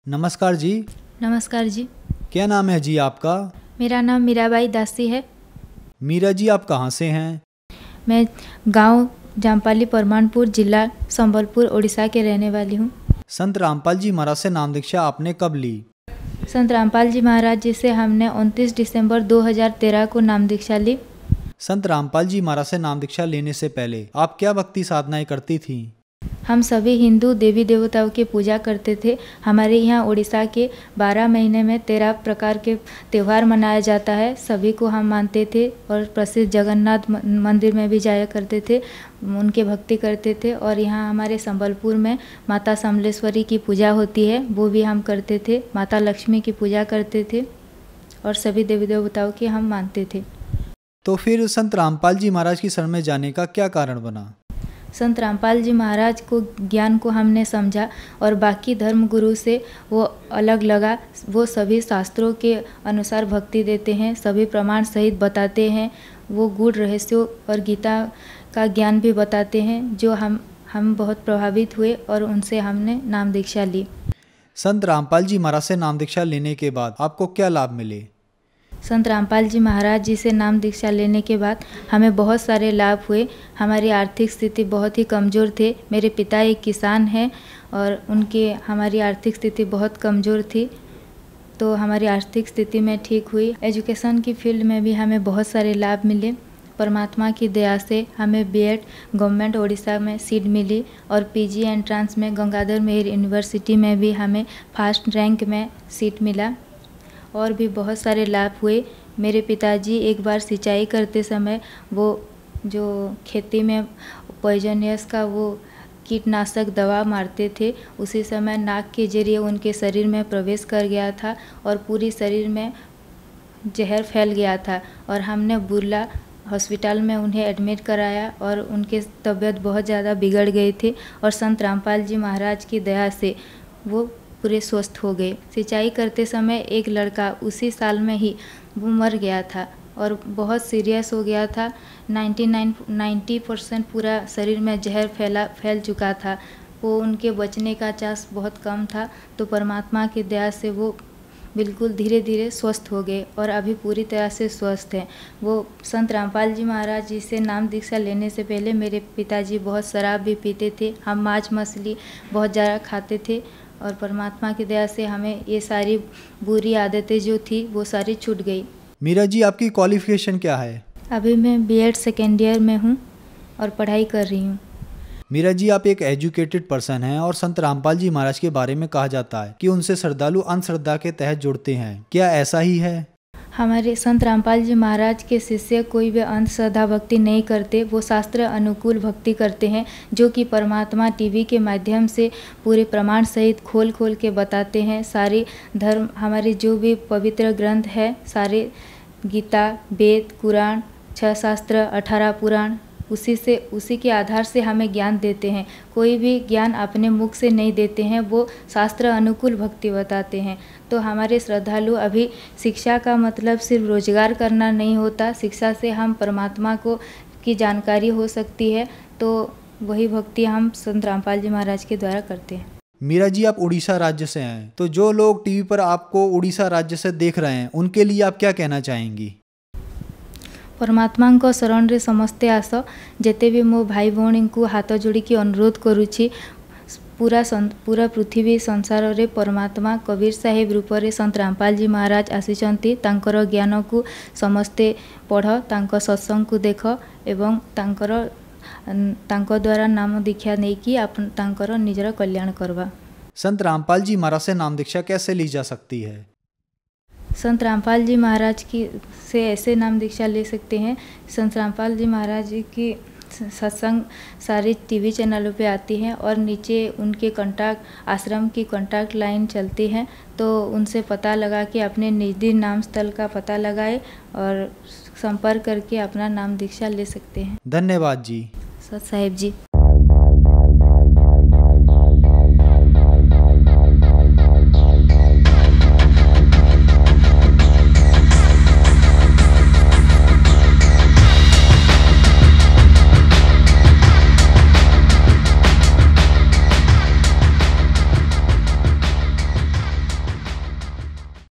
नमस्कार जी। नमस्कार जी। क्या नाम है जी आपका? मेरा नाम मीराबाई दासी है। मीरा जी, आप कहाँ से हैं? मैं गांव जामपाली परमाणपुर, जिला संबलपुर, उड़ीसा के रहने वाली हूँ। संत रामपाल जी महाराज से नाम दीक्षा आपने कब ली? संत रामपाल जी महाराज जी से हमने 29 दिसंबर 2013 को नाम दीक्षा ली। संत रामपाल जी महाराज से नाम दीक्षा लेने से पहले आप क्या भक्ति साधनाएं करती थीं? हम सभी हिंदू देवी देवताओं की पूजा करते थे। हमारे यहाँ उड़ीसा के 12 महीने में 13 प्रकार के त्यौहार मनाया जाता है। सभी को हम मानते थे और प्रसिद्ध जगन्नाथ मंदिर में भी जाया करते थे, उनके भक्ति करते थे। और यहाँ हमारे संबलपुर में माता समलेश्वरी की पूजा होती है, वो भी हम करते थे। माता लक्ष्मी की पूजा करते थे और सभी देवी देवताओं की हम मानते थे। तो फिर संत रामपाल जी महाराज की शरण में जाने का क्या कारण बना? संत रामपाल जी महाराज को ज्ञान को हमने समझा और बाकी धर्म गुरु से वो अलग लगा। वो सभी शास्त्रों के अनुसार भक्ति देते हैं, सभी प्रमाण सहित बताते हैं। वो गूढ़ रहस्यों और गीता का ज्ञान भी बताते हैं, जो हम बहुत प्रभावित हुए और उनसे हमने नाम दीक्षा ली। संत रामपाल जी महाराज से नाम दीक्षा लेने के बाद आपको क्या लाभ मिले? संत रामपाल जी महाराज जी से नाम दीक्षा लेने के बाद हमें बहुत सारे लाभ हुए। हमारी आर्थिक स्थिति बहुत ही कमज़ोर थे। मेरे पिता एक किसान हैं और हमारी आर्थिक स्थिति बहुत कमज़ोर थी, तो हमारी आर्थिक स्थिति में ठीक हुई। एजुकेशन की फील्ड में भी हमें बहुत सारे लाभ मिले। परमात्मा की दया से हमें बीएड गवर्नमेंट उड़ीसा में सीट मिली और पीजी एंट्रांस में गंगाधर मेहर यूनिवर्सिटी में भी हमें फर्स्ट रैंक में सीट मिला। और भी बहुत सारे लाभ हुए। मेरे पिताजी एक बार सिंचाई करते समय वो जो खेती में पॉइजनियस का वो कीटनाशक दवा मारते थे, उसी समय नाक के जरिए उनके शरीर में प्रवेश कर गया था और पूरी शरीर में जहर फैल गया था और हमने बुर्ला हॉस्पिटल में उन्हें एडमिट कराया और उनके तबीयत बहुत ज़्यादा बिगड़ गई थी और संत रामपाल जी महाराज की दया से वो पूरे स्वस्थ हो गए। सिंचाई करते समय एक लड़का उसी साल में ही वो मर गया था और बहुत सीरियस हो गया था। 90% पूरा शरीर में जहर फैल चुका था। वो उनके बचने का चांस बहुत कम था, तो परमात्मा की दया से वो बिल्कुल धीरे धीरे स्वस्थ हो गए और अभी पूरी तरह से स्वस्थ हैं। वो संत रामपाल जी महाराज जी से नाम दीक्षा लेने से पहले मेरे पिताजी बहुत शराब भी पीते थे। हम मांस मछली बहुत ज़्यादा खाते थे और परमात्मा की दया से हमें ये सारी बुरी आदतें जो थी वो सारी छूट गई। मीरा जी, आपकी क्वालिफिकेशन क्या है? अभी मैं बीएड सेकेंड ईयर में हूँ और पढ़ाई कर रही हूँ। मीरा जी, आप एक एजुकेटेड पर्सन हैं और संत रामपाल जी महाराज के बारे में कहा जाता है कि उनसे श्रद्धालु अंधश्रद्धा के तहत जुड़ते हैं। क्या ऐसा ही है? हमारे संत रामपाल जी महाराज के शिष्य कोई भी अंधश्रद्धा भक्ति नहीं करते। वो शास्त्र अनुकूल भक्ति करते हैं, जो कि परमात्मा टीवी के माध्यम से पूरे प्रमाण सहित खोल खोल के बताते हैं। सारे धर्म, हमारे जो भी पवित्र ग्रंथ है, सारे गीता, वेद, कुरान, 6 शास्त्र, 18 पुराण, उसी के आधार से हमें ज्ञान देते हैं। कोई भी ज्ञान अपने मुख से नहीं देते हैं, वो शास्त्र अनुकूल भक्ति बताते हैं। तो हमारे श्रद्धालु अभी शिक्षा का मतलब सिर्फ रोजगार करना नहीं होता, शिक्षा से हम परमात्मा की जानकारी हो सकती है। तो वही भक्ति हम संत रामपाल जी महाराज के द्वारा करते हैं। मीरा जी, आप उड़ीसा राज्य से हैं, तो जो लोग टीवी पर आपको उड़ीसा राज्य से देख रहे हैं, उनके लिए आप क्या कहना चाहेंगी? परमात्मा शरण रे समस्ते आस। जेते भी मो भाई भौणी को हाथ जोड़ी की अनुरोध करुछि, पूरा पृथ्वी संसार रे परमात्मा कबीर साहेब रूप रे संत रामपाल जी महाराज आसीचंती। तांकर ज्ञान को समस्ते पढ़, तांको सत्संग को देख एवं तांको द्वारा नाम दीक्षा नहीं कि तांकर निजर कल्याण करवा। संत रामपाल जी महाराज से नाम दीक्षा कैसे ली जा सकती है? संत रामपाल जी महाराज से ऐसे नाम दीक्षा ले सकते हैं। संत रामपाल जी महाराज जी की सत्संग सारे टीवी चैनलों पे आती हैं और नीचे उनके कॉन्टैक्ट, आश्रम की कॉन्टैक्ट लाइन चलती है, तो उनसे पता लगा के अपने निजी नाम स्थल का पता लगाए और संपर्क करके अपना नाम दीक्षा ले सकते हैं। धन्यवाद जी। सत साहेब जी।